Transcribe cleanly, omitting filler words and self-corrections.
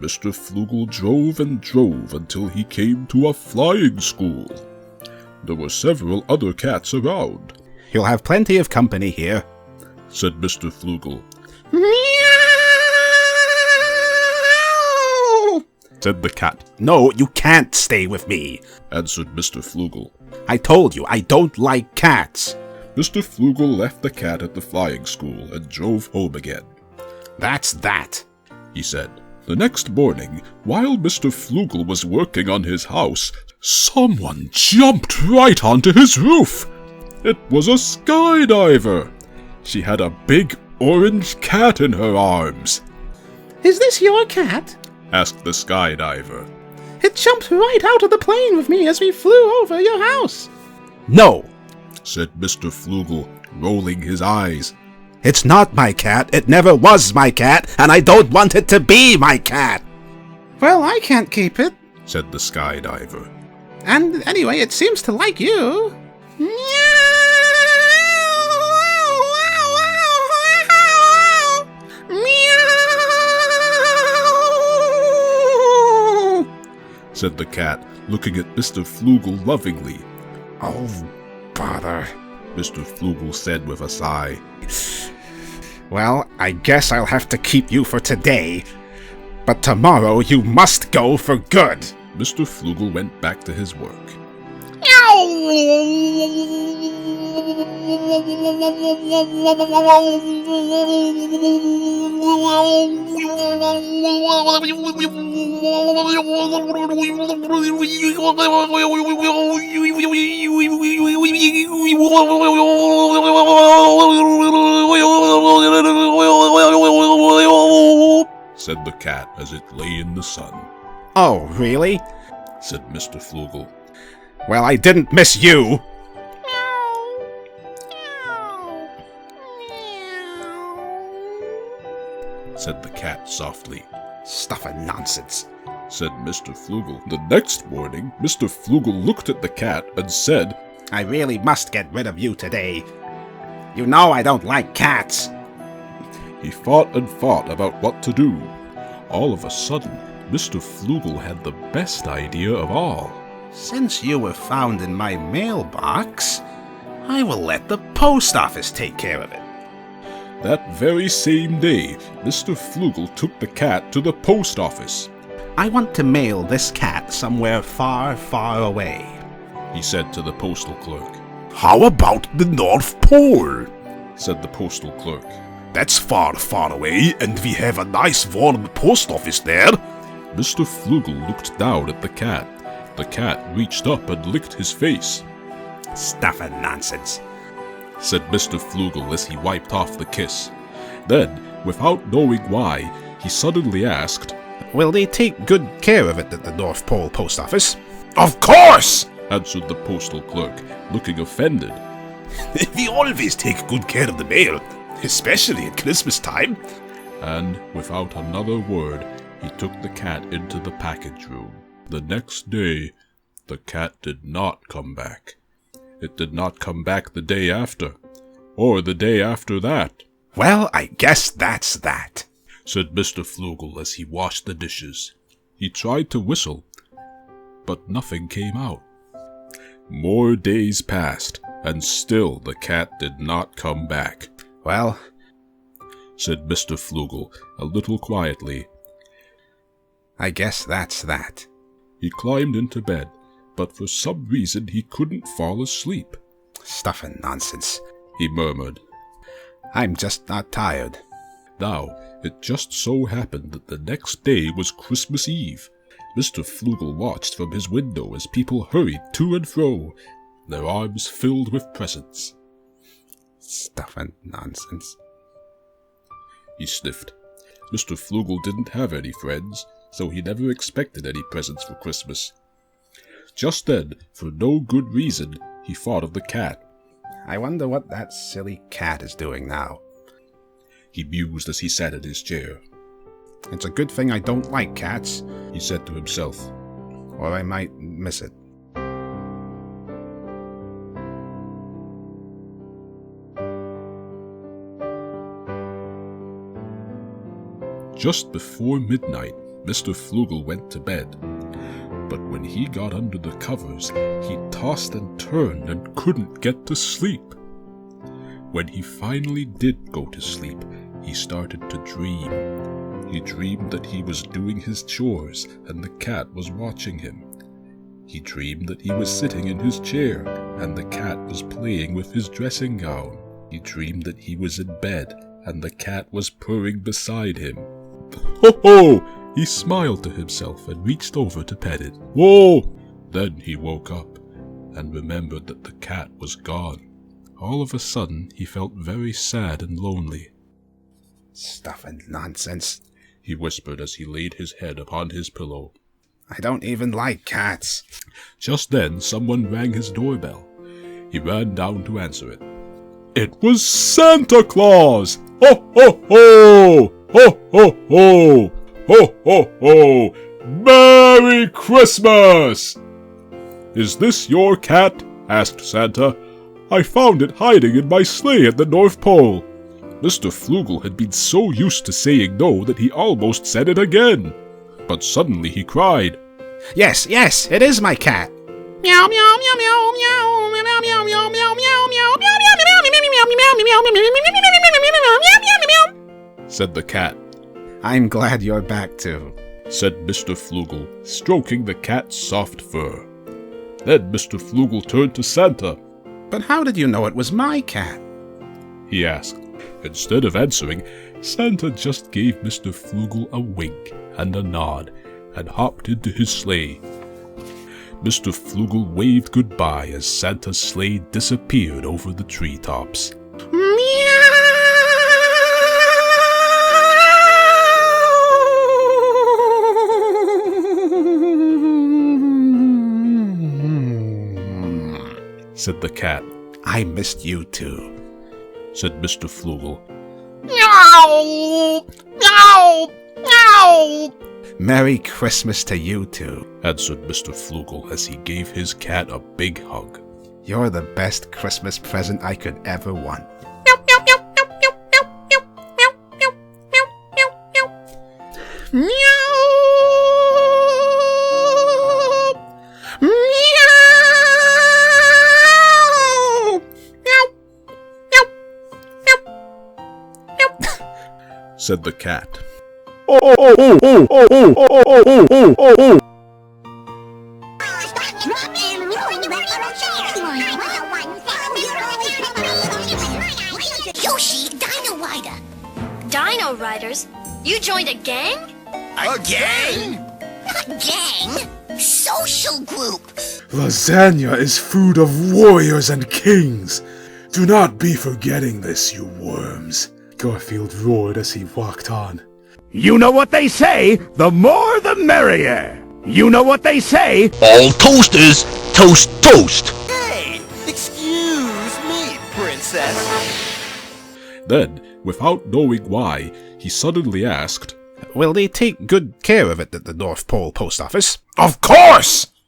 Mr. Flugel drove and drove until he came to a flying school. There were several other cats around, You'll have plenty of company here, said Mr. Flugel, said the cat, No, you can't stay with me. answered Mr. Flugel. I told you, I don't like cats. Mr. Flugel left the cat at the flying school and drove home again. That's that, He said. The next morning, while Mr. Flugel was working on his house, someone jumped right onto his roof. It was a skydiver. She had a big orange cat in her arms, Is this your cat? asked the skydiver. It jumped right out of the plane with me as we flew over your house. No, Said Mr. Flugel, rolling his eyes. it's not my cat. It never was my cat, and I don't want it to be my cat. Well, I can't keep it. Said the skydiver. And anyway, it seems to like you. Said the cat, looking at Mr. Flugel lovingly. Oh, bother. Mr. Flugel said with a sigh. Well, I guess I'll have to keep you for today. But tomorrow you must go for good. Mr. Flugel went back to his work. Said the cat as it lay in the sun. Oh, really? Said Mr. Flugel. Well, I didn't miss you. Said the cat softly. Stuff and nonsense. Said Mr. Flugel. The next morning, Mr. Flugel looked at the cat and said, I really must get rid of you today. You know I don't like cats. He thought and thought about what to do. All of a sudden, Mr. Flugel had the best idea of all. Since you were found in my mailbox, I will let the post office take care of it. That very same day, Mr. Flugel took the cat to the post office. I want to mail this cat somewhere far, far away. He said to the postal clerk. How about the North Pole? Said the postal clerk. That's far, far away, and we have a nice warm post office there. Mr. Flugel looked down at the cat. The cat reached up and licked his face. Stuff and nonsense, said Mr. Flugel as he wiped off the kiss. Then, without knowing why, he suddenly asked, Will they take good care of it at the North Pole post office? Of course! answered the postal clerk, looking offended. We always take good care of the mail, especially at Christmas time. And, without another word, he took the cat into the package room. The next day, the cat did not come back. It did not come back the day after, or the day after that. Well, I guess that's that, said Mr. Flugel as he washed the dishes. He tried to whistle, but nothing came out. More days passed, and still the cat did not come back. Well, said Mr. Flugel, a little quietly. I guess that's that. He climbed into bed, but for some reason he couldn't fall asleep. Stuff and nonsense, he murmured. I'm just not tired. Now, it just so happened that the next day was Christmas Eve. Mr. Flugel watched from his window as people hurried to and fro, their arms filled with presents. Stuff and nonsense, he sniffed. Mr. Flugel didn't have any friends, so he never expected any presents for Christmas. Just then, for no good reason, he thought of the cat. I wonder what that silly cat is doing now. He mused as he sat in his chair. It's a good thing I don't like cats, he said to himself, or I might miss it. Just before midnight, Mr. Flugel went to bed. But when he got under the covers, he tossed and turned and couldn't get to sleep. When he finally did go to sleep, he started to dream. He dreamed that he was doing his chores and the cat was watching him. He dreamed that he was sitting in his chair and the cat was playing with his dressing gown. He dreamed that he was in bed and the cat was purring beside him. Ho ho! He smiled to himself and reached over to pet it. Whoa! Then he woke up and remembered that the cat was gone. All of a sudden, he felt very sad and lonely. Stuff and nonsense, he whispered as he laid his head upon his pillow. I don't even like cats. Just then, someone rang his doorbell. He ran down to answer it. It was Santa Claus! Ho ho ho! Ho ho ho! Ho ho ho! Merry Christmas! Is this your cat? Asked Santa. I found it hiding in my sleigh at the North Pole. Mr. Flugel had been so used to saying no that he almost said it again. But suddenly he cried, Yes, yes, it is my cat. Meow meow meow meow meow meow meow meow meow meow meow meow meow, said the cat. I'm glad you're back too, said Mr. Flugel, stroking the cat's soft fur. Then Mr. Flugel turned to Santa. But how did you know it was my cat? He asked. Instead of answering, Santa just gave Mr. Flugel a wink and a nod and hopped into his sleigh. Mr. Flugel waved goodbye as Santa's sleigh disappeared over the treetops. Said the cat. I missed you too, said Mr. Flugel. meow meow meow. Merry Christmas to you too, answered Mr. Flugel as he gave his cat a big hug. You're the best Christmas present I could ever want. Meow. Said the cat. Oh, oh, oh, oh, oh, oh, oh, oh, oh, oh, oh. Yoshi, Dino Rider. Dino Riders? You joined a gang? A gang? Not gang. Social group. Lasagna is food of warriors and kings. Do not be forgetting this, you worms. Garfield roared as he walked on. You know what they say, the more the merrier. You know what they say, all toasters toast toast. Hey, excuse me, princess. Then, without knowing why, he suddenly asked, Will they take good care of it at the North Pole Post Office? Of course!